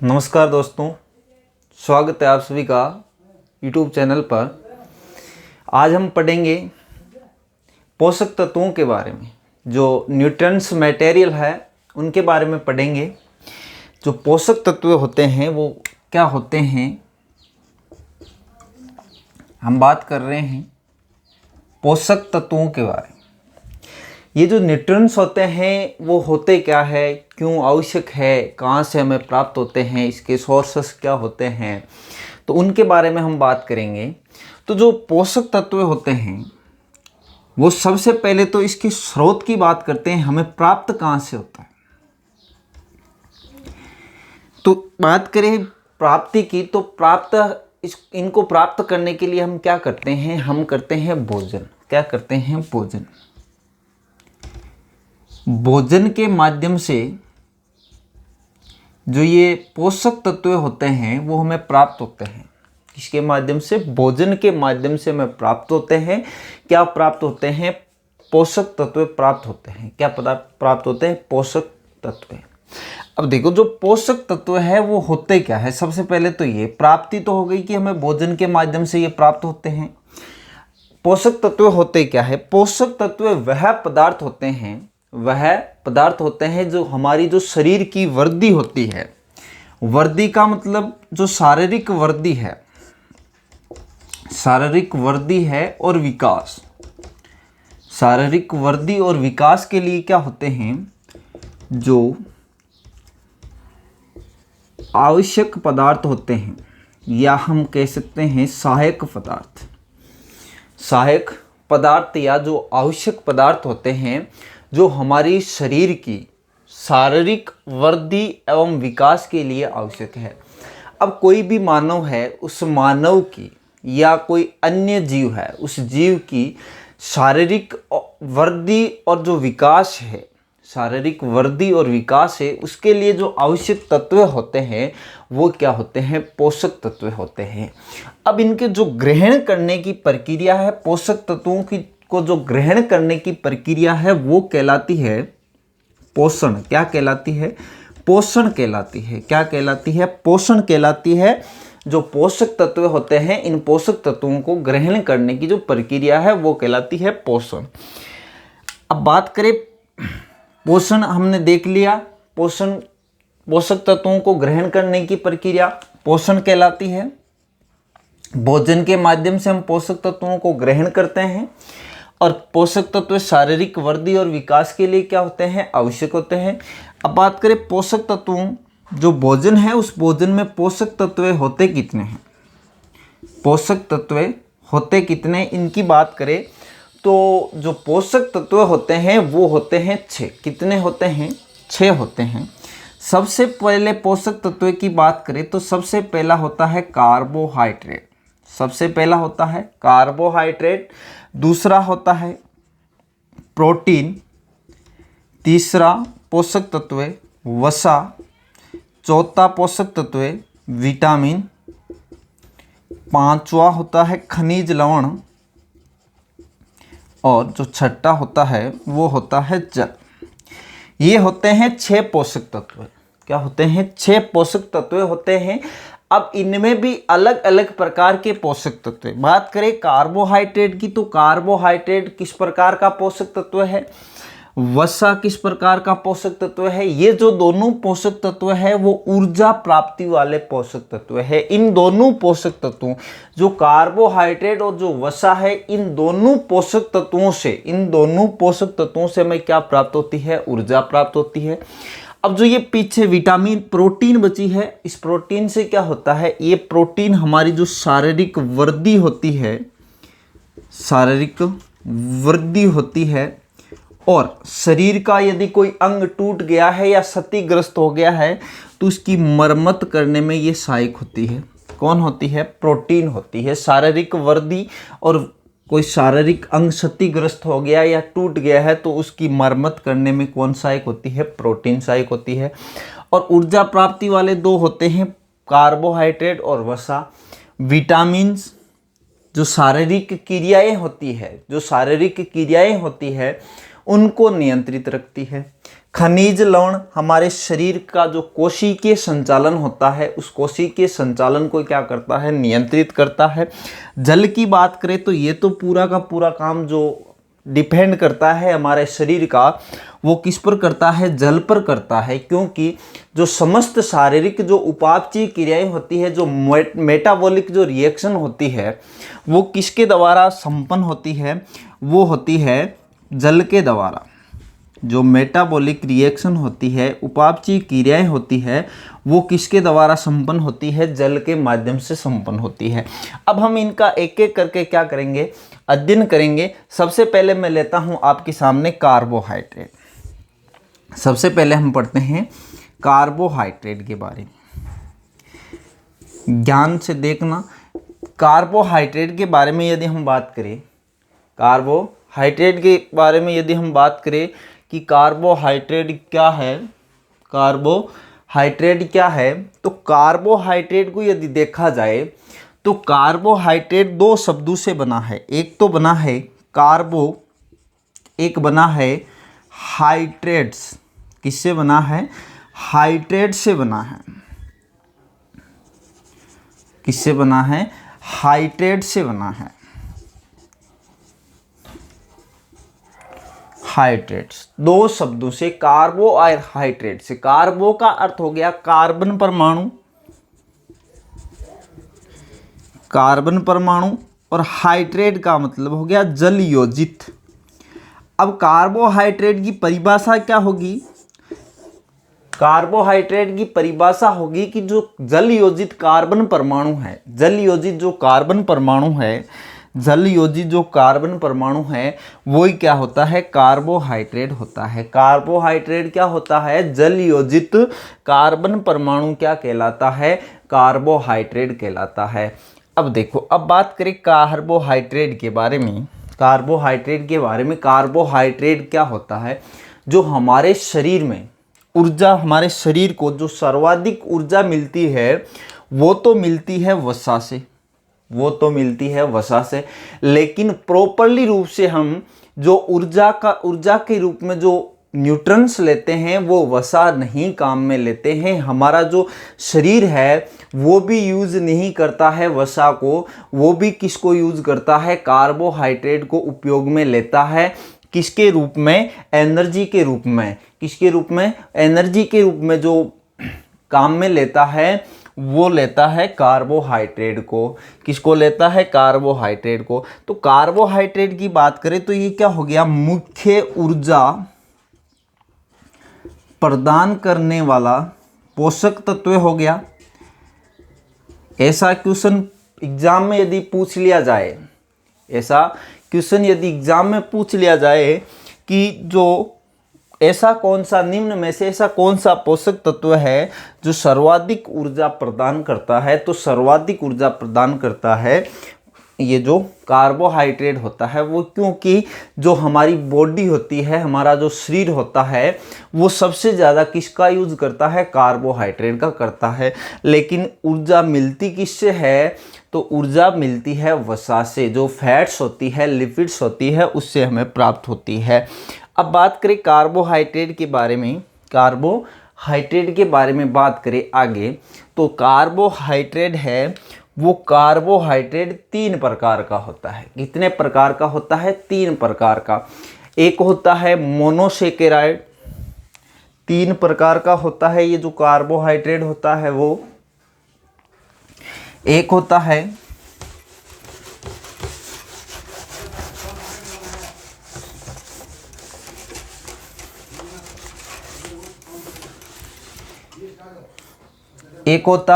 नमस्कार दोस्तों, स्वागत है आप सभी का YouTube चैनल पर। आज हम पढ़ेंगे पोषक तत्वों के बारे में। जो न्यूट्रिएंट्स मटेरियल है उनके बारे में पढ़ेंगे। जो पोषक तत्व होते हैं वो क्या होते हैं, हम बात कर रहे हैं पोषक तत्वों के बारे में। ये जो न्यूट्रिएंट्स होते हैं वो होते क्या है, क्यों आवश्यक है, कहाँ से हमें प्राप्त होते हैं, इसके सोर्सेस क्या होते हैं, तो उनके बारे में हम बात करेंगे। तो जो पोषक तत्व होते हैं वो सबसे पहले तो इसके स्रोत की बात करते हैं, हमें प्राप्त कहाँ से होता है। तो बात करें प्राप्ति की, तो इनको प्राप्त करने के लिए हम क्या करते हैं, हम करते हैं भोजन। क्या करते हैं? भोजन। भोजन के माध्यम से जो ये पोषक तत्व होते हैं वो हमें प्राप्त होते हैं। किसके माध्यम से? भोजन के माध्यम से हमें प्राप्त होते हैं। क्या प्राप्त होते हैं? पोषक तत्व प्राप्त होते हैं। क्या पदार्थ प्राप्त होते हैं? पोषक तत्व। अब देखो, जो पोषक तत्व है वो होते क्या है। सबसे पहले तो ये प्राप्ति तो हो गई कि हमें भोजन के माध्यम से ये प्राप्त होते हैं। पोषक तत्व होते क्या है? पोषक तत्व वह पदार्थ होते हैं जो हमारी जो शरीर की वृद्धि होती है। वृद्धि का मतलब जो शारीरिक वृद्धि है, शारीरिक वृद्धि है और विकास। शारीरिक वृद्धि और विकास के लिए क्या होते हैं, जो आवश्यक पदार्थ होते हैं, या हम कह सकते हैं सहायक पदार्थ। सहायक पदार्थ या जो आवश्यक पदार्थ होते हैं जो हमारी शरीर की शारीरिक वृद्धि एवं विकास के लिए आवश्यक है। अब कोई भी मानव है, उस मानव की या कोई अन्य जीव है, उस जीव की शारीरिक वृद्धि और जो विकास है, शारीरिक वृद्धि और विकास है, उसके लिए जो आवश्यक तत्व होते हैं वो क्या होते हैं? पोषक तत्व होते हैं। अब इनके जो ग्रहण करने की प्रक्रिया है, पोषक तत्वों की को जो ग्रहण करने की प्रक्रिया है वो कहलाती है पोषण। क्या कहलाती है? पोषण कहलाती है। क्या कहलाती है? पोषण कहलाती है। जो पोषक तत्व होते हैं, इन पोषक तत्वों को ग्रहण करने की जो प्रक्रिया है वो कहलाती है पोषण। अब बात करें पोषण, हमने देख लिया पोषक तत्वों को ग्रहण करने की प्रक्रिया पोषण कहलाती है। भोजन के माध्यम से हम पोषक तत्वों को ग्रहण करते हैं, और पोषक तत्व शारीरिक वृद्धि और विकास के लिए क्या होते हैं? आवश्यक होते हैं। अब बात करें पोषक तत्वों, जो भोजन है उस भोजन में पोषक तत्व होते कितने हैं? पोषक तत्व होते कितने, इनकी बात करें तो जो पोषक तत्व होते हैं वो होते हैं 6। कितने होते हैं? 6 होते हैं। सबसे पहले पोषक तत्व की बात करें तो सबसे पहला होता है कार्बोहाइड्रेट। सबसे पहला होता है कार्बोहाइड्रेट, दूसरा होता है प्रोटीन, तीसरा पोषक तत्व वसा, चौथा पोषक तत्व विटामिन, पांचवा होता है खनिज लवण, और जो छठा होता है वो होता है जल। ये होते हैं 6 पोषक तत्व। क्या होते हैं? 6 पोषक तत्व होते हैं। अब इनमें भी अलग अलग प्रकार के पोषक तत्व। बात करें कार्बोहाइड्रेट की, तो कार्बोहाइड्रेट किस प्रकार का पोषक तत्व है, वसा किस प्रकार का पोषक तत्व है। ये जो दोनों पोषक तत्व है वो ऊर्जा प्राप्ति वाले पोषक तत्व है। इन दोनों पोषक तत्वों, जो कार्बोहाइड्रेट और जो वसा है, इन दोनों पोषक तत्वों से हमें क्या प्राप्त होती है? ऊर्जा प्राप्त होती है। अब जो ये पीछे विटामिन प्रोटीन बची है, इस प्रोटीन से क्या होता है? ये प्रोटीन हमारी जो शारीरिक वृद्धि होती है, शारीरिक वृद्धि होती है, और शरीर का यदि कोई अंग टूट गया है या क्षतिग्रस्त हो गया है तो उसकी मरम्मत करने में ये सहायक होती है। कौन होती है? प्रोटीन होती है। शारीरिक वृद्धि और कोई शारीरिक अंग क्षतिग्रस्त हो गया या टूट गया है तो उसकी मरम्मत करने में कौन सहायक होती है? प्रोटीन सहायक होती है। और ऊर्जा प्राप्ति वाले 2 होते हैं, कार्बोहाइड्रेट और वसा। विटामिन जो शारीरिक क्रियाएं होती है उनको नियंत्रित रखती है। खनिज लवण हमारे शरीर का जो कोशिकीय संचालन होता है, उस कोशिकीय संचालन को क्या करता है, नियंत्रित करता है। जल की बात करें तो ये तो पूरा का पूरा काम जो डिपेंड करता है हमारे शरीर का, वो किस पर करता है, जल पर करता है। क्योंकि जो समस्त शारीरिक जो उपापचयी क्रियाएं होती है, जो मेटाबॉलिक जो रिएक्शन होती है, वो किसके द्वारा संपन्न होती है, वो होती है जल के द्वारा। जो मेटाबॉलिक रिएक्शन होती है, उपापचयी क्रियाएं होती है, वो किसके द्वारा संपन्न होती है, जल के माध्यम से संपन्न होती है। अब हम इनका एक एक करके क्या करेंगे, अध्ययन करेंगे। सबसे पहले मैं लेता हूं आपके सामने कार्बोहाइड्रेट। सबसे पहले हम पढ़ते हैं कार्बोहाइड्रेट के बारे में। ध्यान से देखना, कार्बोहाइड्रेट के बारे में यदि हम बात करें, कार्बोहाइड्रेट के बारे में यदि हम बात करें कि कार्बोहाइड्रेट क्या है, कार्बोहाइड्रेट क्या है, तो कार्बोहाइड्रेट को यदि देखा जाए तो कार्बोहाइड्रेट दो शब्दों से बना है। एक तो बना है कार्बो, एक बना है हाइड्रेट्स। किससे बना है, हाइड्रेट से बना है। किससे बना है, हाइड्रेट से बना है। हाइड्रेट्स दो शब्दों से, कार्बो और हाइड्रेट से। कार्बो का अर्थ हो गया कार्बन परमाणु, कार्बन परमाणु, और हाइड्रेट का मतलब हो गया जल योजित। अब कार्बोहाइड्रेट की परिभाषा क्या होगी, कार्बोहाइड्रेट की परिभाषा होगी कि जो जल योजित कार्बन परमाणु है, जल योजित जो कार्बन परमाणु है, जल योजित जो कार्बन परमाणु है, वही क्या होता है, कार्बोहाइड्रेट होता है। कार्बोहाइड्रेट क्या होता है, जल योजित कार्बन परमाणु क्या कहलाता है, कार्बोहाइड्रेट कहलाता है। अब देखो, अब बात करें कार्बोहाइड्रेट के बारे में। कार्बोहाइड्रेट के बारे में, कार्बोहाइड्रेट क्या होता है, जो हमारे शरीर में ऊर्जा, हमारे शरीर को जो सर्वाधिक ऊर्जा मिलती है, वो तो मिलती है वसा से, वो तो मिलती है वसा से। लेकिन प्रॉपरली रूप से हम जो ऊर्जा के रूप में जो न्यूट्रंस लेते हैं, वो वसा नहीं काम में लेते हैं। हमारा जो शरीर है वो भी यूज़ नहीं करता है वसा को, वो भी किसको यूज़ करता है, कार्बोहाइड्रेट को उपयोग में लेता है। किसके रूप में, एनर्जी के रूप में। किसके रूप में, एनर्जी के रूप में जो काम में लेता है, वो लेता है कार्बोहाइड्रेट को। किसको लेता है, कार्बोहाइड्रेट को। तो कार्बोहाइड्रेट की बात करें तो ये क्या हो गया, मुख्य ऊर्जा प्रदान करने वाला पोषक तत्व हो गया। ऐसा क्वेश्चन एग्जाम में यदि पूछ लिया जाए, ऐसा क्वेश्चन यदि एग्जाम में पूछ लिया जाए कि जो ऐसा कौन सा, निम्न में से ऐसा कौन सा पोषक तत्व है जो सर्वाधिक ऊर्जा प्रदान करता है, तो सर्वाधिक ऊर्जा प्रदान करता है ये जो कार्बोहाइड्रेट होता है वो। क्योंकि जो हमारी बॉडी होती है, हमारा जो शरीर होता है, वो सबसे ज़्यादा किसका यूज़ करता है, कार्बोहाइड्रेट का करता है। लेकिन ऊर्जा मिलती किससे है, तो ऊर्जा मिलती है वसा से। जो फैट्स होती है, लिपिड्स होती है, उससे हमें प्राप्त होती है। अब बात करें कार्बोहाइड्रेट के बारे में, कार्बोहाइड्रेट के बारे में बात करें आगे, तो कार्बोहाइड्रेट है वो, कार्बोहाइड्रेट 3 प्रकार का होता है। कितने प्रकार का होता है, 3 प्रकार का। एक होता है मोनोसेकेराइड, 3 प्रकार का होता है ये जो कार्बोहाइड्रेट होता है वो। एक होता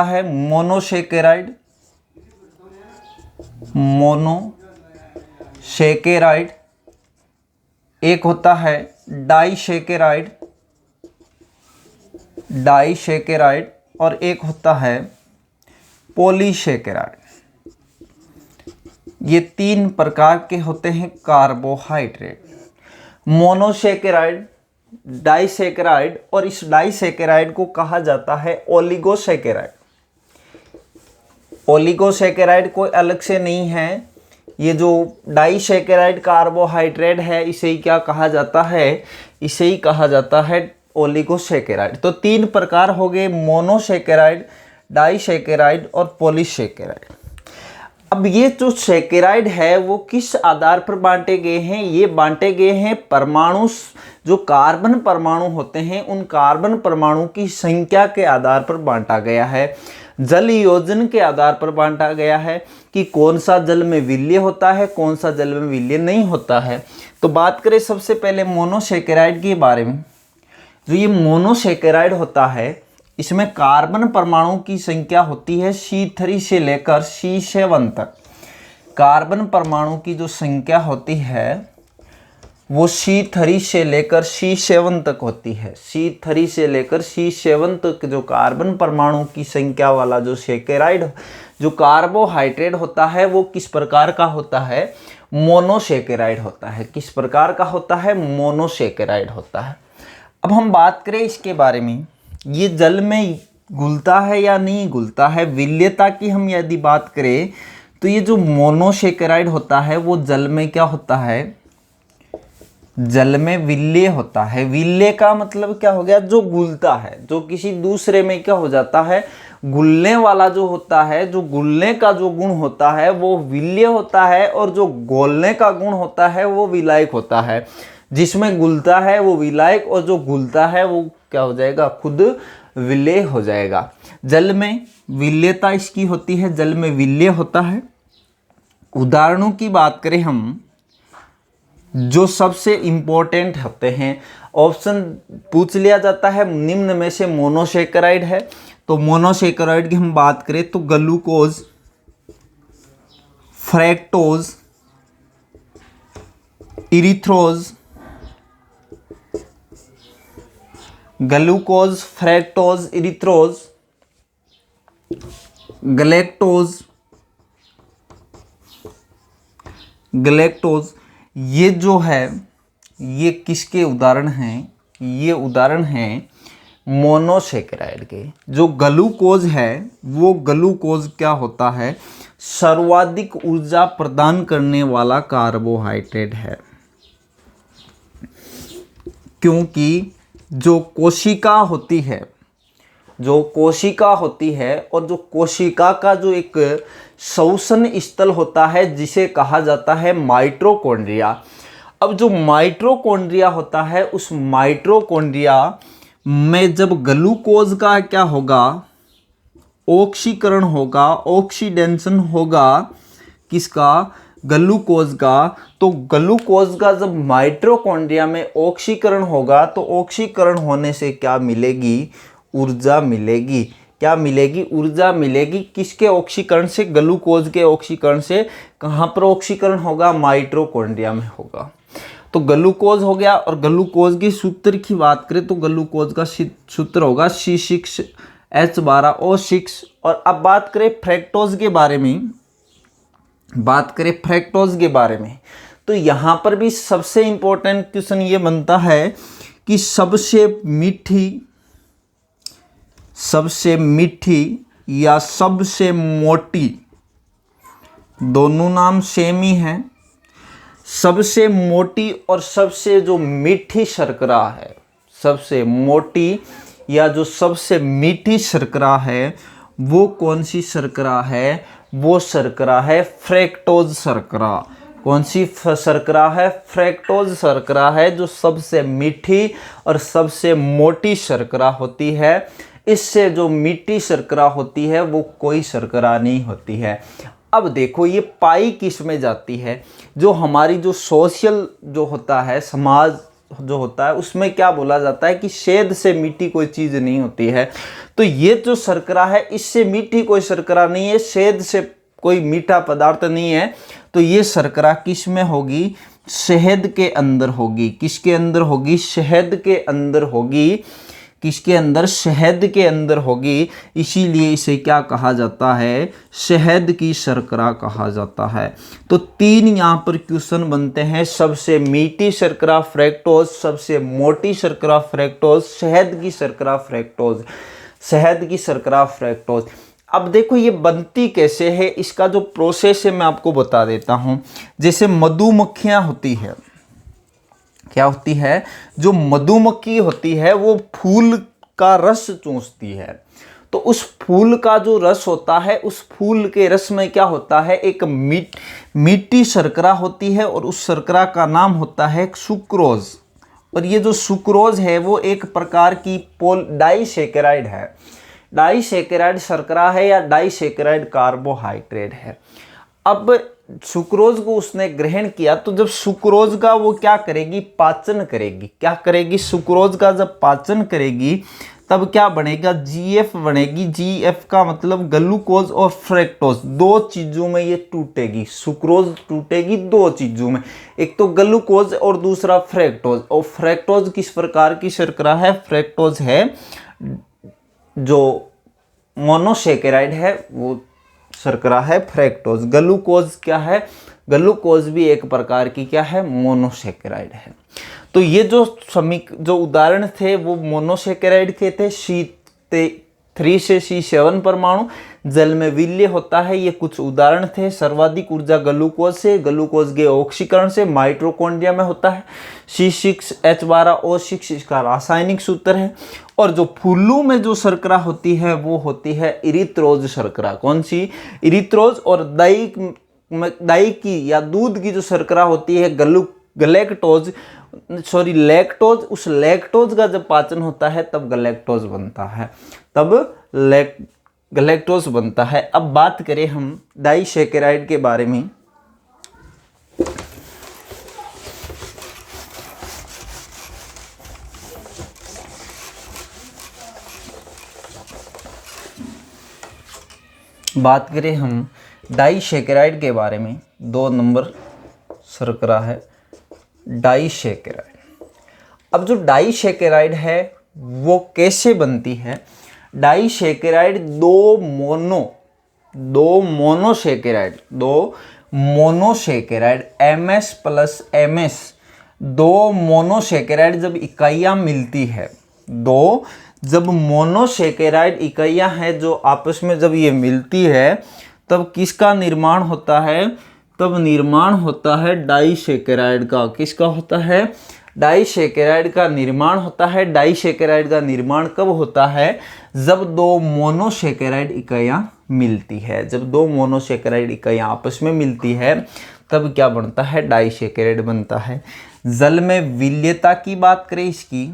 है मोनोसेकेराइड, मोनोसेकेराइड। एक होता है डाइसेकेराइड, डाइसेकेराइड। और एक होता है पॉलीसेकेराइड। ये 3 प्रकार के होते हैं कार्बोहाइड्रेट। मोनोसेकेराइड, डाइसेकेराइड, और इस डाइसेकेराइड को कहा जाता है ओलिगोसेकेराइड। ओलिगोसेकेराइड कोई अलग से नहीं है, ये जो डाइसेकेराइड कार्बोहाइड्रेट है, इसे ही क्या कहा जाता है, इसे ही कहा जाता है ओलिगोसैकेराइड। तो 3 प्रकार हो गए, मोनोसैकेराइड, डाइसैकेराइड और पॉलीसैकेराइड। अब ये जो सैकेराइड है वो किस आधार पर बांटे गए हैं? ये बांटे गए हैं परमाणु, जो कार्बन परमाणु होते हैं उन कार्बन परमाणु की संख्या के आधार पर बांटा गया है। जल योजन के आधार पर बांटा गया है कि कौन सा जल में विलय होता है, कौन सा जल में विलय नहीं होता है। तो बात करें सबसे पहले मोनोसैकेराइड के बारे में। जो ये मोनोसैकेराइड होता है इसमें कार्बन परमाणु की संख्या होती है C3 से लेकर C7 तक। कार्बन परमाणु की जो संख्या होती है वो C3 से लेकर C7 तक होती है। C3 से लेकर C7 तक जो कार्बन परमाणु की संख्या वाला जो सैकेराइड, जो कार्बोहाइड्रेट होता है वो किस प्रकार का होता है? मोनोसैकेराइड होता है। किस प्रकार का होता है? मोनोसैकेराइड होता है। अब हम बात करें इसके बारे में, ये जल में घुलता है या नहीं घुलता है। विलयता की हम यदि बात करें तो ये जो मोनोसैकेराइड होता है वो जल में क्या होता है? जल में विलय होता है। विलय का मतलब क्या हो गया? जो घुलता है, जो किसी दूसरे में क्या हो जाता है? घुलने वाला जो होता है, जो घुलने का जो गुण होता है वो विलय होता है, और जो घोलने का गुण होता है वो विलायक होता है। जिसमें घुलता है वो विलायक, और जो घुलता है वो क्या हो जाएगा? खुद विलय हो जाएगा। जल में विलयता इसकी होती है, जल में विलय होता है। उदाहरणों की बात करें हम, जो सबसे इंपॉर्टेंट होते हैं, ऑप्शन पूछ लिया जाता है निम्न में से मोनोसैकेराइड है। तो मोनोसैकेराइड की हम बात करें तो glucose, fructose, इरिथ्रोज, glucose, fructose, इरिथ्रोज, galactose, ये जो है ये किसके उदाहरण हैं? ये उदाहरण हैं मोनोसैकेराइड के। जो ग्लूकोज है वो ग्लूकोज क्या होता है? सर्वाधिक ऊर्जा प्रदान करने वाला कार्बोहाइड्रेट है, क्योंकि जो कोशिका होती है, जो कोशिका होती है और जो कोशिका का जो एक श्वसन स्थल होता है जिसे कहा जाता है माइटोकॉन्ड्रिया। अब जो माइटोकॉन्ड्रिया होता है उस माइटोकॉन्ड्रिया में जब ग्लूकोज का क्या होगा? ऑक्सीकरण होगा, ऑक्सीडेशन होगा किसका? ग्लूकोज का। तो ग्लूकोज का जब माइटोकॉन्ड्रिया में ऑक्सीकरण होगा तो ऑक्सीकरण होने से क्या मिलेगी? ऊर्जा मिलेगी। क्या मिलेगी? ऊर्जा मिलेगी। किसके ऑक्सीकरण से? ग्लूकोज के ऑक्सीकरण से। कहाँ पर ऑक्सीकरण होगा? माइटोकॉन्ड्रिया में होगा। तो ग्लूकोज हो गया। और ग्लूकोज के सूत्र की बात करें तो ग्लूकोज का सूत्र होगा C6H12O6। और अब बात करें फ्रैक्टोज के बारे में, तो यहाँ पर भी सबसे इंपॉर्टेंट क्वेश्चन ये बनता है कि सबसे मीठी या सबसे मोटी, दोनों नाम सेम ही हैं। सबसे मोटी और सबसे जो मीठी शर्करा है, सबसे मोटी या जो सबसे मीठी शर्करा है वो कौन सी शर्करा है? वो शर्करा है फ्रैक्टोज शर्करा। कौन सी शर्करा है? फ्रैक्टोज शर्करा है जो सबसे मीठी और सबसे मोटी शर्करा होती है। इससे जो मीठी शर्करा होती है वो कोई शर्करा नहीं होती है। अब देखो ये पाई किस में जाती है? जो हमारी जो सोशल जो होता है, समाज जो होता है, उसमें क्या बोला जाता है कि शहद से मीठी कोई चीज़ नहीं होती है। तो ये जो शर्करा है इससे मीठी कोई शर्करा नहीं है, शहद से कोई मीठा पदार्थ नहीं है। तो ये शर्करा किस में होगी? शहद के अंदर होगी। किसके अंदर होगी? शहद के अंदर होगी। किसके अंदर? शहद के अंदर होगी। इसीलिए इसे क्या कहा जाता है? शहद की शर्करा कहा जाता है। तो 3 यहाँ पर क्वेश्चन बनते हैं। सबसे मीठी शर्करा फ्रैक्टोज, सबसे मोटी शर्करा फ्रैक्टोज, शहद की शर्करा फ्रैक्टोज, शहद की शर्करा फ्रैक्टोज। अब देखो ये बनती कैसे है, इसका जो प्रोसेस है मैं आपको बता देता हूँ। जैसे मधुमक्खियाँ होती है, क्या होती है, जो मधुमक्खी होती है वो फूल का रस चूसती है। तो उस फूल का जो रस होता है, उस फूल के रस में क्या होता है, एक मीठी शर्करा होती है और उस शर्करा का नाम होता है सुक्रोज। और ये जो सुक्रोज है वो एक प्रकार की डाइसैकेराइड है। डाइसैकेराइड शर्करा है या डाइसैकेराइड कार्बोहाइड्रेट है। अब सुक्रोज को उसने ग्रहण किया, तो जब सुक्रोज का वो क्या करेगी, पाचन करेगी। क्या करेगी, सुक्रोज का जब पाचन करेगी तब क्या बनेगा, जीएफ बनेगी। जीएफ का मतलब ग्लूकोज और फ्रैक्टोज, दो चीजों में ये टूटेगी। सुक्रोज टूटेगी दो चीजों में, एक तो ग्लूकोज और दूसरा फ्रैक्टोज। और फ्रैक्टोज किस प्रकार की शर्करा है, फ्रैक्टोज है जो मोनोसैकेराइड है, वो शर्करा है फ्रैक्टोज। ग्लूकोज क्या है, ग्लूकोज भी एक प्रकार की क्या है, मोनोसैकेराइड है। तो ये जो उदाहरण थे वो मोनोसैकेराइड के थे। C3 से C7 परमाणु जल में विलीय होता है, ये कुछ उदाहरण थे। सर्वाधिक ऊर्जा ग्लूकोज से, ग्लूकोज के ऑक्सीकरण से माइटोकॉन्ड्रिया में होता है। C6H12O6 इसका रासायनिक सूत्र है। और जो फूलों में जो शर्करा होती है वो होती है इरिथ्रोज शर्करा। कौन सी, इरिथ्रोज। और दही की या दूध की जो शर्करा होती है लैक्टोज, उस लैक्टोज का जब पाचन होता है तब गलैक्टोज बनता है, गलैक्टोज बनता है। अब बात करें हम डाइसैकेराइड के बारे में। बात करें हम डाइसैकेराइड के बारे में, 2 नंबर शर्करा है डाइसैकेराइड। अब जो डाइसैकेराइड है वो कैसे बनती है, डाइसैकेराइड दो मोनोसैकेराइड MS प्लस MS, दो मोनोसैकेराइड जब इकाइयाँ मिलती है, जब मोनोसैकेराइड इकाइयाँ हैं जो आपस में जब ये मिलती है तब किसका निर्माण होता है, तब निर्माण होता है डाइसैकेराइड का। किसका होता है, डाइसैकेराइड का निर्माण होता है। डाइसैकेराइड का निर्माण कब होता है, जब दो मोनोसैकेराइड इकाइयाँ मिलती है। जब दो मोनोसैकेराइड इकाइयाँ आपस में मिलती है तब क्या बनता है, डाइसैकेराइड बनता है। जल में विलीयता की बात करें, इसकी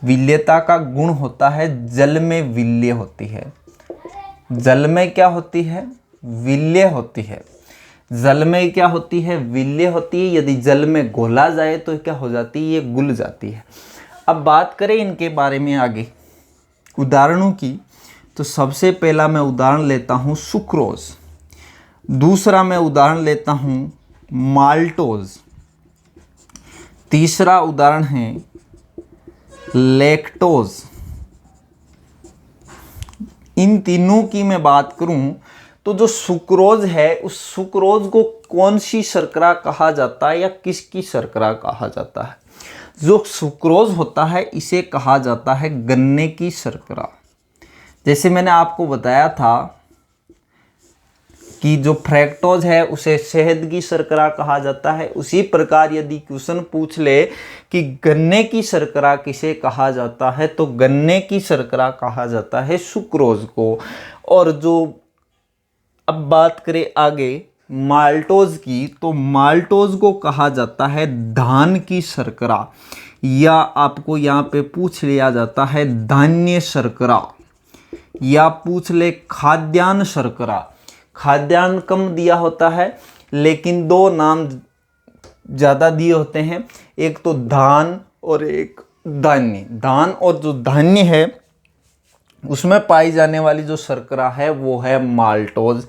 विलीयता का गुण होता है जल में विलीय होती है। जल में क्या होती है, विलीय होती है। जल में क्या होती है, विलीय होती है। यदि जल में घोला जाए तो क्या हो जाती है, ये घुल जाती है। अब बात करें इनके बारे में आगे उदाहरणों की, तो सबसे पहला मैं उदाहरण लेता हूँ सुक्रोज, दूसरा मैं उदाहरण लेता हूँ माल्टोज, तीसरा उदाहरण है लैक्टोज। इन तीनों की मैं बात करूं तो जो सुक्रोज है, उस सुक्रोज को कौन सी शर्करा कहा जाता है या किसकी शर्करा कहा जाता है। जो सुक्रोज होता है इसे कहा जाता है गन्ने की शर्करा। जैसे मैंने आपको बताया था कि जो फ्रैक्टोज है उसे शहद की शर्करा कहा जाता है, उसी प्रकार यदि क्वेश्चन पूछ ले कि गन्ने की शर्करा किसे कहा जाता है, तो गन्ने की शर्करा कहा जाता है सुक्रोज को। और जो अब बात करें आगे माल्टोज की, तो माल्टोज को कहा जाता है धान की शर्करा, या आपको यहाँ पे पूछ लिया जाता है धान्य शर्करा, या पूछ ले खाद्यान्न शर्करा। खाद्यान्न कम दिया होता है लेकिन दो नाम ज़्यादा दिए होते हैं, एक तो धान और एक धान्य। धान और जो धान्य है उसमें पाई जाने वाली जो शर्करा है वो है माल्टोज।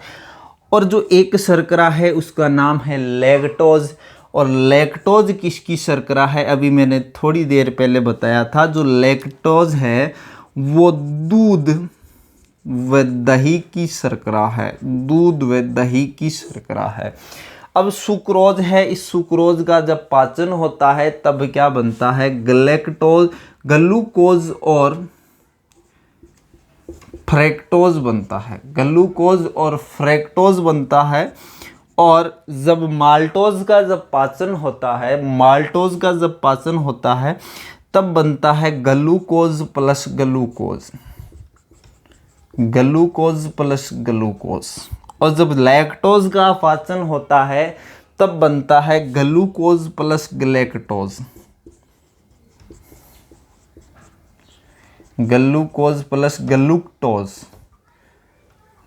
और जो एक शर्करा है उसका नाम है लैक्टोज। और लैक्टोज किसकी शर्करा है, अभी मैंने थोड़ी देर पहले बताया था। जो लैक्टोज है वो दूध व दही की शर्करा है, दूध व दही की शर्करा है। अब सुक्रोज है, इस सुक्रोज का जब पाचन होता है तब क्या बनता है, ग्लूकोज और फ्रैक्टोज बनता है। ग्लूकोज और फ्रैक्टोज बनता है। और जब माल्टोज का जब पाचन होता है, माल्टोज का जब पाचन होता है तब बनता है glucose plus glucose, glucose plus glucose. और जब लैक्टोज का पाचन होता है तब बनता है glucose plus galactose, glucose plus ग्लूक्टोज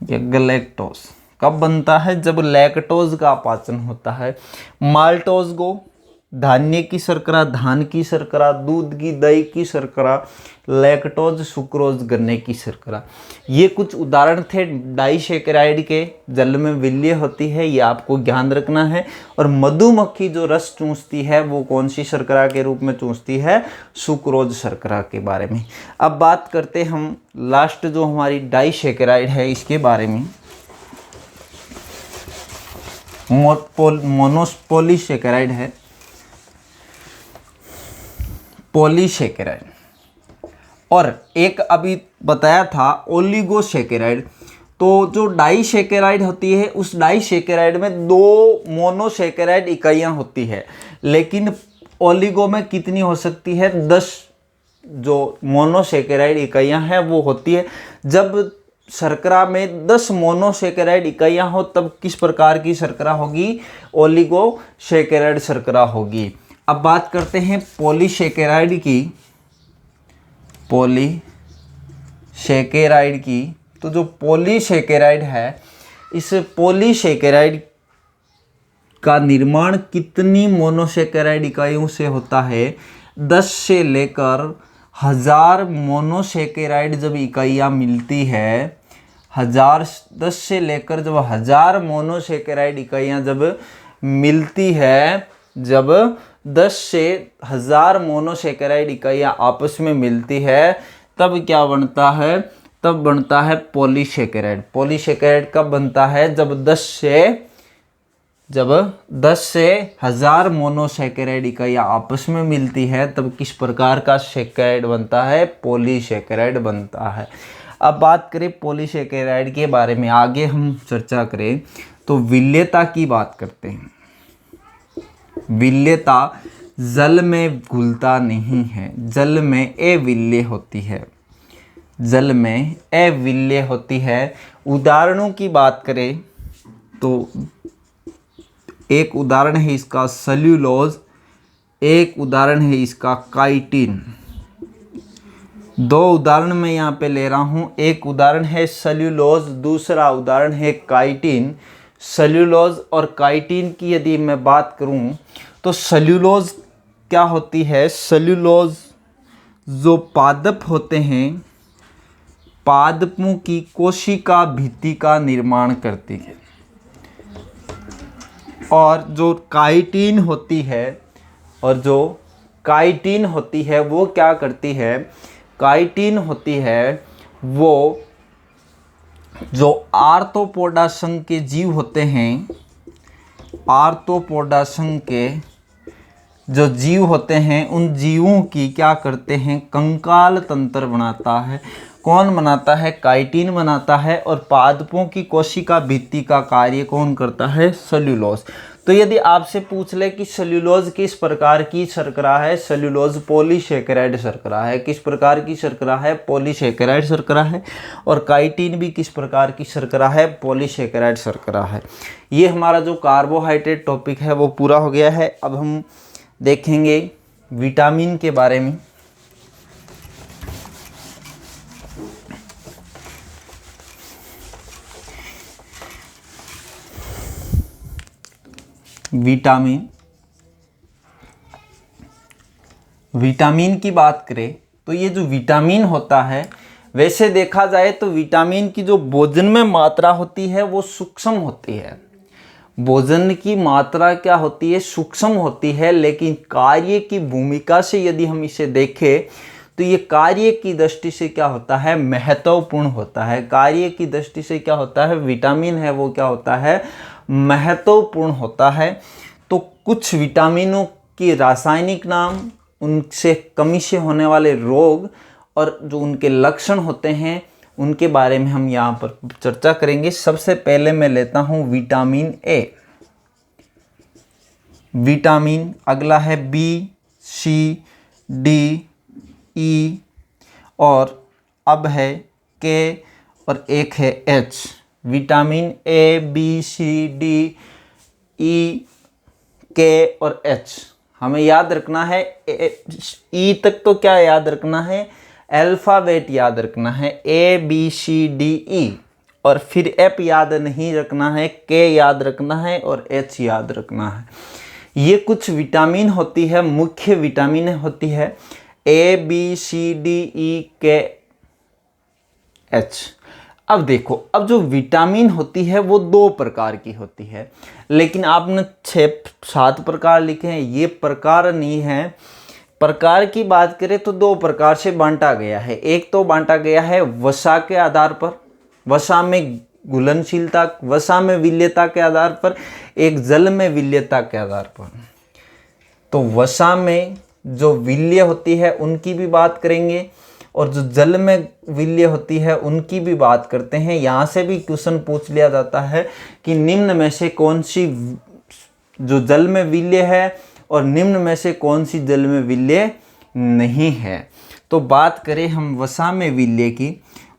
या ग्लैक्टोज। कब बनता है? जब लैक्टोज का पाचन होता है। माल्टोज को धान्य की शर्करा, धान की शर्करा, दूध की, दही की शर्करा, लैक्टोज सुक्रोज गन्ने की शर्करा। ये कुछ उदाहरण थे डाइसैकेराइड के। जल में विलय होती है, ये आपको ध्यान रखना है। और मधुमक्खी जो रस चूसती है वो कौन सी शर्करा के रूप में चूसती है? सुक्रोज शर्करा के बारे में। अब बात करते हम लास्ट जो हमारी डाइसैकेराइड है इसके बारे में। मोनोपॉलीसैकेराइड है, पॉलीसैकेराइड। और एक अभी बताया था ओलिगोसैकेराइड। तो जो डाइसैकेराइड होती है उस डाइसैकेराइड में 2 मोनोसैकेराइड इकाइयाँ होती है, लेकिन ओलिगो में कितनी हो सकती है? 10 जो मोनोसैकेराइड इकाइयाँ हैं वो होती है। जब शर्करा में 10 मोनोसैकेराइड इकाइयाँ हो तब किस प्रकार की शर्करा होगी? ओलिगोसैकेराइड शर्करा होगी। अब बात करते हैं पॉलीसैकेराइड की, पॉलीसैकेराइड की। तो जो पॉलीसैकेराइड है, इस पॉलीसैकेराइड का निर्माण कितनी मोनोसैकेराइड इकाइयों से होता है? 10 से लेकर 1000 मोनोसैकेराइड जब इकाइयाँ मिलती है, 10 से लेकर जब 1000 मोनोसैकेराइड इकाइयाँ जब मिलती है, जब 10 से 1000 मोनोसैकेराइड इकाइयाँ आपस में मिलती है तब क्या बनता है? तब बनता है पॉलीसैकेराइड। पॉलीसैकेराइड कब बनता है? जब 10 से 1000 मोनोसैकेराइड इकाइयाँ आपस में मिलती है तब किस प्रकार का सैकेराइड बनता है? पॉलीसैकेराइड बनता है। अब बात करें पॉलीसैकेराइड के बारे में, आगे हम चर्चा करें तो विलेयता की बात करते हैं। विलेयता जल में घुलता नहीं है, जल में अविलेय होती है, जल में अविलेय होती है। उदाहरणों की बात करें तो एक उदाहरण है इसका सेल्यूलोज, एक उदाहरण है इसका काइटिन। 2 उदाहरण मैं यहाँ पे ले रहा हूँ। एक उदाहरण है सेल्यूलोज, दूसरा उदाहरण है काइटिन। सेल्यूलोज और काइटिन की यदि मैं बात करूं तो सेल्यूलोज क्या होती है? सेल्यूलोज जो पादप होते हैं, पादपों की कोशिका भित्ति का निर्माण करती है। और जो काइटिन होती है, वो क्या करती है? काइटिन होती है वो जो आर्थ्रोपोडा संघ के जीव होते हैं, आर्थ्रोपोडा संघ के जो जीव होते हैं उन जीवों की क्या करते हैं? कंकाल तंत्र बनाता है। कौन बनाता है? काइटिन बनाता है। और पादपों की कोशिका भित्ति का कार्य कौन करता है? सेल्यूलोज। तो यदि आपसे पूछ ले कि सेल्यूलोज किस प्रकार की शर्करा है? सेल्यूलोज पॉलीसैकेराइड शर्करा है। किस प्रकार की शर्करा है? पॉलीसैकेराइड शर्करा है। और काइटिन भी किस प्रकार की शर्करा है? पॉलीसैकेराइड शर्करा है। ये हमारा जो कार्बोहाइड्रेट टॉपिक है वो पूरा हो गया है। अब हम देखेंगे विटामिन के बारे में। विटामिन की बात करें तो ये जो विटामिन होता है, वैसे देखा जाए तो विटामिन की जो भोजन में मात्रा होती है वो सूक्ष्म होती है। भोजन की मात्रा क्या होती है? सूक्ष्म होती है। लेकिन कार्य की भूमिका से यदि हम इसे देखें तो ये कार्य की दृष्टि से क्या होता है? महत्वपूर्ण होता है। कार्य की दृष्टि से क्या होता है? विटामिन है वो क्या होता है? महत्वपूर्ण होता है। तो कुछ विटामिनों की रासायनिक नाम, उनसे कमी से होने वाले रोग और जो उनके लक्षण होते हैं उनके बारे में हम यहाँ पर चर्चा करेंगे। सबसे पहले मैं लेता हूँ विटामिन ए। विटामिन, अगला है बी, सी, डी, ई, और अब है के, और एक है H. Vitamin A, B, C, D, E, K और एच। हमें याद रखना है ई तक तो क्या याद रखना है, अल्फ़ाबेट याद रखना है, ए बी सी डी ई, और फिर एफ याद नहीं रखना है, के याद रखना है और एच याद रखना है। ये कुछ विटामिन होती है, मुख्य विटामिन होती है ए बी सी डी ई के एच। अब देखो, अब जो विटामिन होती है वो 2 प्रकार की होती है, लेकिन आपने 6-7 प्रकार लिखे हैं, ये प्रकार नहीं है। प्रकार की बात करें तो 2 प्रकार से बांटा गया है। एक तो बांटा गया है वसा के आधार पर, वसा में घुलनशीलता, वसा में विलेयता के आधार पर, एक जल में विलेयता के आधार पर। तो वसा में जो विलेय होती है उनकी भी बात करेंगे, और जो जल में विलेय होती है उनकी भी बात करते हैं। यहाँ से भी क्वेश्चन पूछ लिया जाता है कि निम्न में से कौन सी जो जल में विलेय है और निम्न में से कौन सी जल में विलेय नहीं है। तो बात करें हम वसा में विलेय की,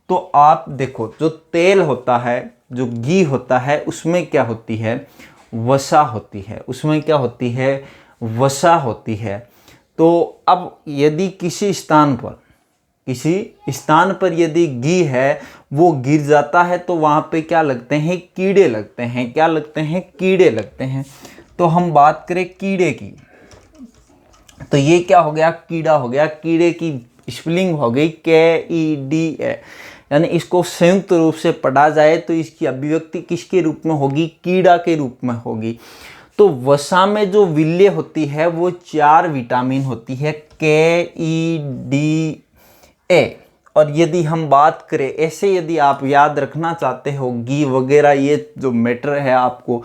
तो आप देखो, जो तेल होता है, जो घी होता है, उसमें क्या होती है, वसा होती है। उसमें क्या होती है, वसा होती है। तो अब यदि किसी स्थान पर यदि घी है वो गिर जाता है तो वहाँ पे क्या लगते हैं, कीड़े लगते हैं। क्या लगते हैं, कीड़े लगते हैं। तो हम बात करें कीड़े की, तो ये क्या हो गया, कीड़ा हो गया। कीड़े की स्पेलिंग हो गई KEDA, यानी इसको संयुक्त रूप से पढ़ा जाए तो इसकी अभिव्यक्ति किसके रूप में होगी, कीड़ा के रूप में होगी। तो वसा में जो विलेय होती है वो 4 विटामिन होती है, KEDA। और यदि हम बात करें ऐसे, यदि आप याद रखना चाहते हो घी वगैरह, ये जो मैटर है आपको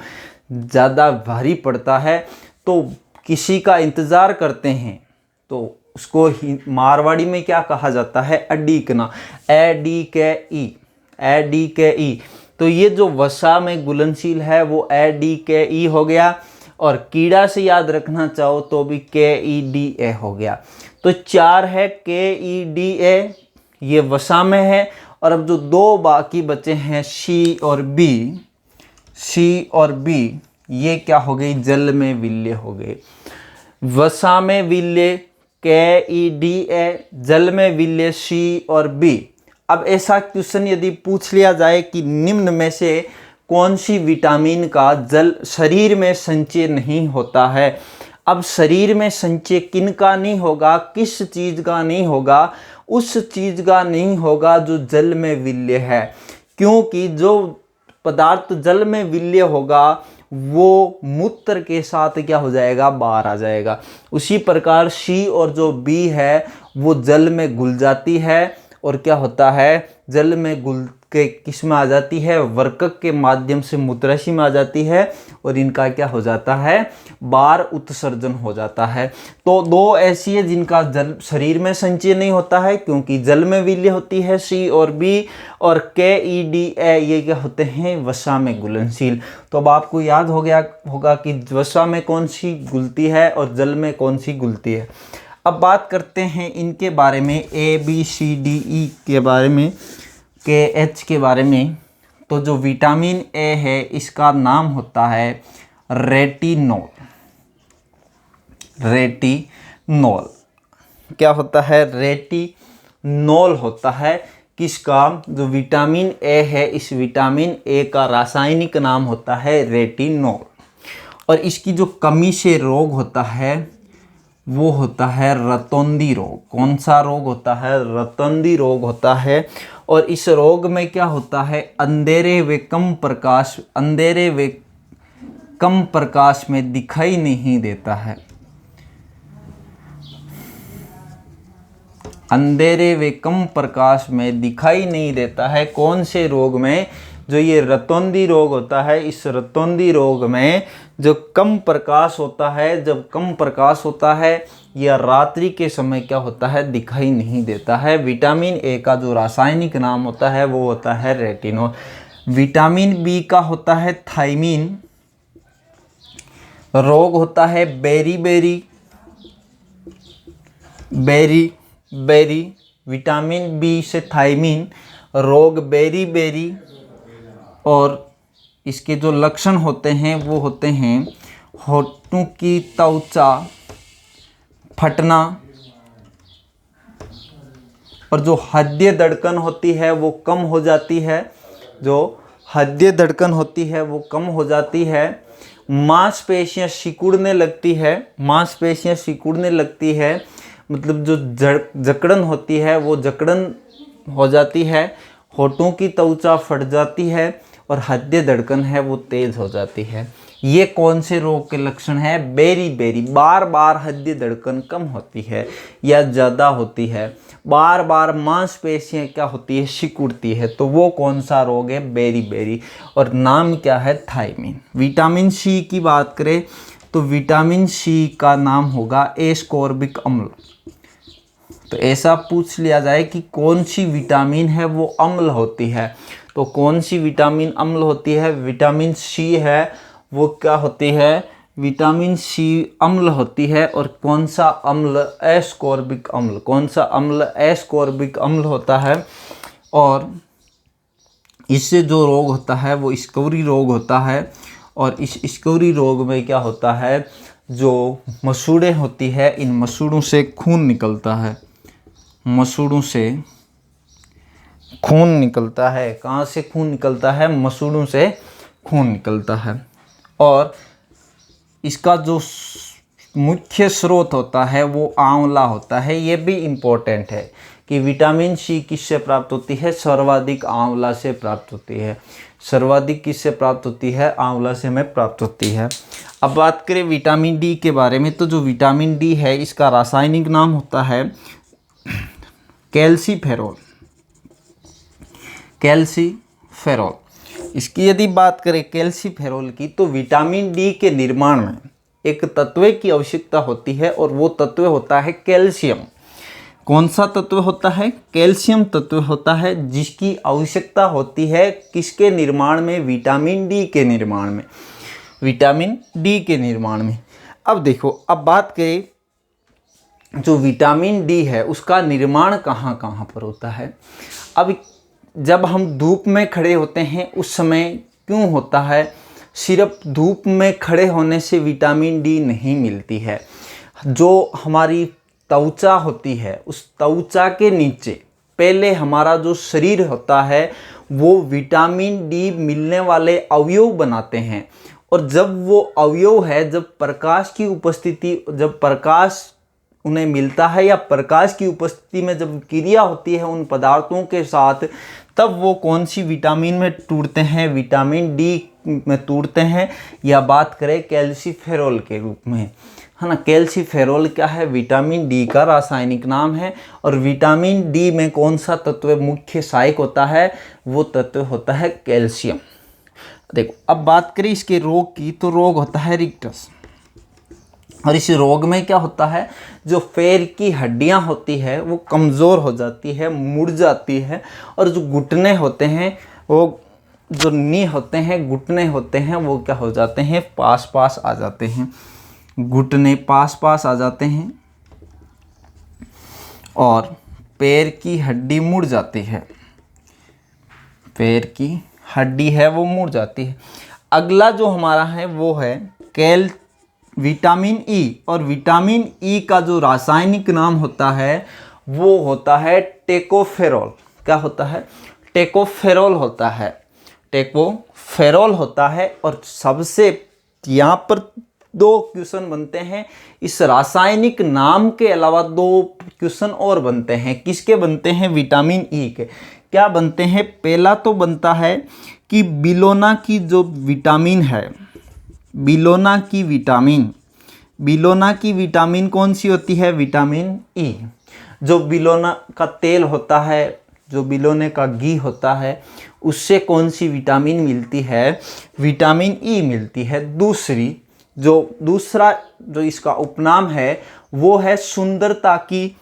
ज़्यादा भारी पड़ता है, तो किसी का इंतज़ार करते हैं तो उसको मारवाड़ी में क्या कहा जाता है, अडीकना, ADKE। तो ये जो वसा में घुलनशील है वो ADKE हो गया, और कीड़ा से याद रखना चाहो तो भी KEDA हो गया। तो 4 है KEDA, ये वसा में है। और अब जो 2 बाकी बचे हैं सी और बी, ये क्या हो गई, जल में विलेय हो गए। वसा में विलेय KEDA, जल में विलेय सी और बी। अब ऐसा क्वेश्चन यदि पूछ लिया जाए कि निम्न में से कौन सी विटामिन का जल शरीर में संचय नहीं होता है। अब शरीर में संचय किन का नहीं होगा, किस चीज़ का नहीं होगा, उस चीज़ का नहीं होगा जो जल में विलेय है। क्योंकि जो पदार्थ जल में विलेय होगा वो मूत्र के साथ क्या हो जाएगा, बाहर आ जाएगा। उसी प्रकार सी और जो बी है वो जल में घुल जाती है, और क्या होता है, जल में घुल के किस में आ जाती है, वर्कक के माध्यम से मूत्राशय में आ जाती है, और इनका क्या हो जाता है, बाहर उत्सर्जन हो जाता है। तो 2 ऐसी है जिनका जल शरीर में संचय नहीं होता है क्योंकि जल में विलेय होती है, सी और बी, और KEDA ये क्या होते हैं, वसा में घुलनशील। तो अब आपको याद हो गया होगा कि वसा में कौन सी घुलती है और जल में कौन सी घुलती है। अब बात करते हैं इनके बारे में, ABCDE के बारे में, KH के बारे में। तो जो विटामिन ए है इसका नाम होता है रेटिनॉल। क्या होता है, रेटिनॉल होता है। किसका, जो विटामिन ए है, इस विटामिन ए का रासायनिक नाम होता है रेटिनॉल। और इसकी जो कमी से रोग होता है वो होता है रतौंधी रोग। कौन सा रोग होता है, रतौंधी रोग होता है। और इस रोग में क्या होता है, अंधेरे व कम प्रकाश में दिखाई नहीं देता है। अंधेरे व कम प्रकाश में दिखाई नहीं देता है। कौन से रोग में, जो ये रतौंधी रोग होता है, इस रतौंधी रोग में जो कम प्रकाश होता है, जब कम प्रकाश होता है या रात्रि के समय क्या होता है, दिखाई नहीं देता है। विटामिन ए का जो रासायनिक नाम होता है वो होता है रेटिनॉल। विटामिन बी का होता है थायमीन। रोग होता है बेरी बेरी। विटामिन बी से थायमिन, रोग बेरी। और इसके जो लक्षण होते हैं वो होते हैं होठों की त्वचा फटना, और जो हृदय धड़कन होती है वो कम हो जाती है, जो हृदय धड़कन होती है वो कम हो जाती है। मांसपेशियां सिकुड़ने लगती है, मांसपेशियां सिकुड़ने लगती है, मतलब जो जकड़न होती है वो जकड़न हो जाती है। होठों की त्वचा फट जाती है और हृदय धड़कन है वो तेज हो जाती है। ये कौन से रोग के लक्षण है? बेरी। बार बार हृदय धड़कन कम होती है या ज़्यादा होती है, बार बार मांसपेशियां क्या होती है? सिकुड़ती है। तो वो कौन सा रोग है? बेरी। और नाम क्या है? थायमिन। विटामिन सी की बात करें तो विटामिन सी का नाम होगा एस्कॉर्बिक अम्ल। तो ऐसा पूछ लिया जाए कि कौन सी विटामिन है वो अम्ल होती है, तो कौन सी विटामिन अम्ल होती है? विटामिन सी है वो क्या होती है? विटामिन सी अम्ल होती है। और कौन सा अम्ल? एस्कॉर्बिक अम्ल। कौन सा अम्ल? एस्कॉर्बिक अम्ल होता है। और इससे जो रोग होता है वो स्कर्वी रोग होता है। और इस स्कर्वी रोग में क्या होता है? जो मसूड़ें होती है, इन मसूड़ों से खून निकलता है, मसूड़ों से खून निकलता है। कहाँ से खून निकलता है? मसूड़ों से खून निकलता है। और इसका जो मुख्य स्रोत होता है वो आंवला होता है। ये भी इम्पोर्टेंट है कि विटामिन सी किससे प्राप्त होती है? सर्वाधिक आंवला से प्राप्त होती है। सर्वाधिक किससे प्राप्त होती है? आंवला से हमें प्राप्त होती है। अब बात करें विटामिन डी के बारे में, तो जो विटामिन डी है इसका रासायनिक नाम होता है कैल्सीफेरॉल। इसकी यदि बात करें कैल्सीफेरॉल की, तो विटामिन डी के निर्माण में एक तत्व की आवश्यकता होती है और वो तत्व होता है कैल्शियम। कौन सा तत्व होता है? कैल्शियम तत्व होता है, जिसकी आवश्यकता होती है किसके निर्माण में? विटामिन डी के निर्माण में। विटामिन डी के निर्माण में। अब देखो, अब बात करें जो विटामिन डी है उसका निर्माण कहाँ कहाँ पर होता है। अब जब हम धूप में खड़े होते हैं उस समय क्यों होता है? सिर्फ धूप में खड़े होने से विटामिन डी नहीं मिलती है। जो हमारी त्वचा होती है उस त्वचा के नीचे पहले हमारा जो शरीर होता है वो विटामिन डी मिलने वाले अवयव बनाते हैं। और जब वो अवयव है, जब प्रकाश की उपस्थिति, जब प्रकाश उन्हें मिलता है या प्रकाश की उपस्थिति में जब क्रिया होती है उन पदार्थों के साथ, तब वो कौन सी विटामिन में टूटते हैं? विटामिन डी में टूटते हैं। या बात करें कैल्सीफेरॉल के रूप में, है ना। कैल्सीफेरॉल क्या है? विटामिन डी का रासायनिक नाम है। और विटामिन डी में कौन सा तत्व मुख्य सहायक होता है? वो तत्व होता है कैल्शियम। देखो, अब बात करें इसके रोग की, तो रोग होता है रिक्टस। और इस रोग में क्या होता है? जो पैर की हड्डियां होती है वो कमज़ोर हो जाती है, मुड़ जाती है। और जो घुटने होते हैं, वो जो नी होते हैं, घुटने होते हैं, वो क्या हो जाते हैं? पास आ जाते हैं। घुटने पास आ जाते हैं और पैर की हड्डी मुड़ जाती है। पैर की हड्डी है वो मुड़ जाती है। अगला जो हमारा है वो है विटामिन ई। और विटामिन ई का जो रासायनिक नाम होता है वो होता है टेकोफेरॉल। क्या होता है? टेकोफेरॉल होता है। टेकोफेरॉल होता है। और सबसे यहाँ पर दो क्वेश्चन बनते हैं। इस रासायनिक नाम के अलावा दो क्वेश्चन और बनते हैं। किसके बनते हैं? विटामिन ई के। क्या बनते हैं? पहला तो बनता है कि बिलोना की जो विटामिन है, बिलोना की विटामिन कौन सी होती है? Vitamin E. जो बिलोना का तेल होता है, जो बिलोने का घी होता है, उससे कौन सी विटामिन मिलती है? विटामिन ई मिलती है। दूसरा जो इसका उपनाम है वो है सुंदरता की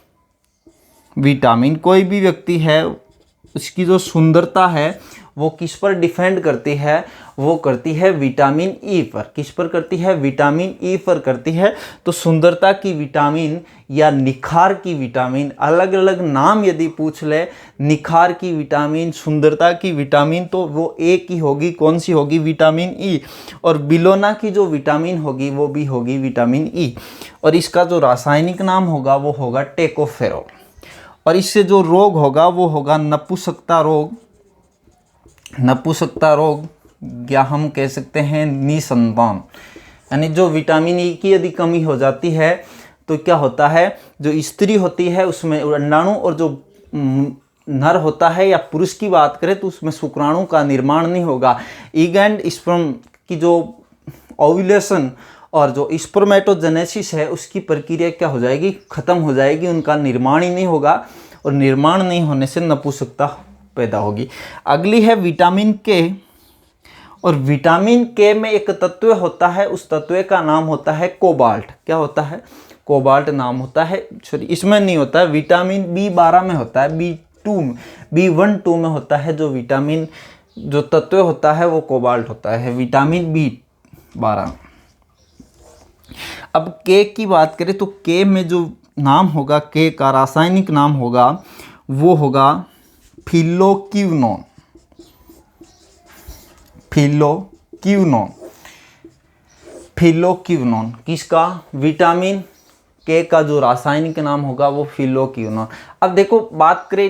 विटामिन। कोई भी व्यक्ति है उसकी जो सुंदरता है वो किस पर डिपेंड करती है, वो करती है विटामिन ई पर। किस पर करती है? विटामिन ई पर करती है। तो सुंदरता की विटामिन या निखार की विटामिन, अलग अलग नाम यदि पूछ ले, निखार की विटामिन, सुंदरता की विटामिन, तो वो एक ही होगी। कौन सी होगी? Vitamin E. और बिलोना की जो विटामिन होगी वो भी होगी विटामिन ई। और इसका जो रासायनिक नाम होगा वो होगा टेकोफेरोल। और इससे जो रोग होगा वो होगा नपुंसकता रोग। नपुंसकता रोग या हम कह सकते हैं निसंतान। यानी जो विटामिन ई की यदि कमी हो जाती है तो क्या होता है, जो स्त्री होती है उसमें अंडाणु, और जो नर होता है या पुरुष की बात करें तो उसमें शुक्राणु का निर्माण नहीं होगा। एग एंड स्पर्म की जो ओव्यूलेशन और जो स्पर्मेटोजेनेसिस है उसकी प्रक्रिया क्या हो जाएगी? खत्म हो जाएगी, उनका निर्माण ही नहीं होगा। और निर्माण नहीं होने से नपुंसकता पैदा होगी। अगली है विटामिन के। और विटामिन के में एक तत्व होता है, उस तत्व का नाम होता है कोबाल्ट। क्या होता है? कोबाल्ट नाम होता है। सॉरी, इसमें नहीं होता है, विटामिन B12 में होता है, B12 में होता है। जो विटामिन जो तत्व होता है वो कोबाल्ट होता है, विटामिन B12। अब के की बात करें तो के में जो नाम होगा, के का रासायनिक नाम होगा वो होगा फिलोक्विनोन। फिलोक्विनोन। फिलोक्विनोन किसका? विटामिन के का जो रासायनिक नाम होगा वो फिलोक्विनोन। अब देखो बात करें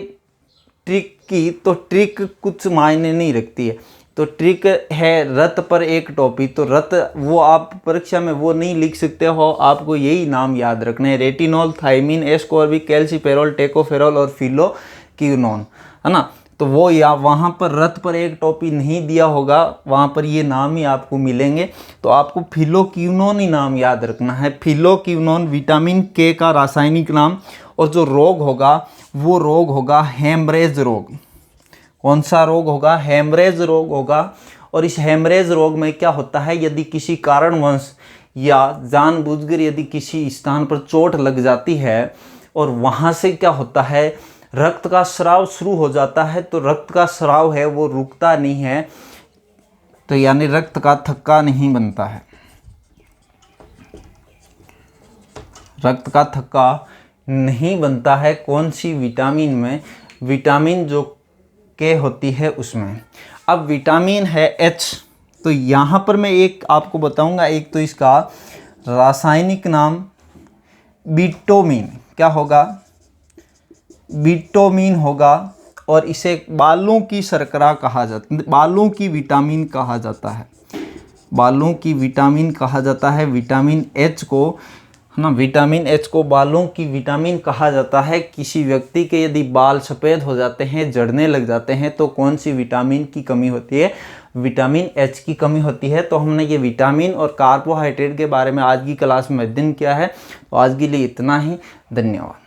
ट्रिक की, तो ट्रिक कुछ मायने नहीं रखती है। तो ट्रिक है रत पर एक टोपी। तो रत वो आप परीक्षा में वो नहीं लिख सकते हो, आपको यही नाम याद रखने हैं, retinol, thiamine, ascorbic, calciferol, tocopherol और फिलोक्विनोन, है ना। तो वो या वहाँ पर रत पर एक टोपी नहीं दिया होगा, वहाँ पर ये नाम ही आपको मिलेंगे। तो आपको फिलोक्विनोन ही नाम याद रखना है। फिलोक्विनोन विटामिन के का रासायनिक नाम। और जो रोग होगा वो रोग होगा हेमरेज रोग। कौन सा रोग होगा? हेमरेज रोग होगा। और इस हेमरेज रोग में क्या होता है, यदि किसी कारणवश या जानबूझकर यदि किसी स्थान पर चोट लग जाती है और वहाँ से क्या होता है, रक्त का स्राव शुरू हो जाता है। तो रक्त का स्राव है वो रुकता नहीं है, तो यानी रक्त का थक्का नहीं बनता है। रक्त का थक्का नहीं बनता है कौन सी विटामिन में? विटामिन जो के होती है उसमें। अब विटामिन है एच। तो यहाँ पर मैं एक आपको बताऊंगा, एक तो इसका रासायनिक नाम बिटोमिन। क्या होगा? बिटोमिन होगा। और इसे बालों की शर्करा कहा जाता है, बालों की विटामिन कहा जाता है, बालों की विटामिन कहा जाता है विटामिन एच को, है ना। विटामिन एच को बालों की विटामिन कहा जाता है। किसी व्यक्ति के यदि बाल सफ़ेद हो जाते हैं, झड़ने लग जाते हैं, तो कौन सी विटामिन की कमी होती है? विटामिन एच की कमी होती है। तो हमने ये विटामिन और कार्बोहाइड्रेट के बारे में आज की क्लास में अध्ययन किया है। तो आज के लिए इतना ही। धन्यवाद।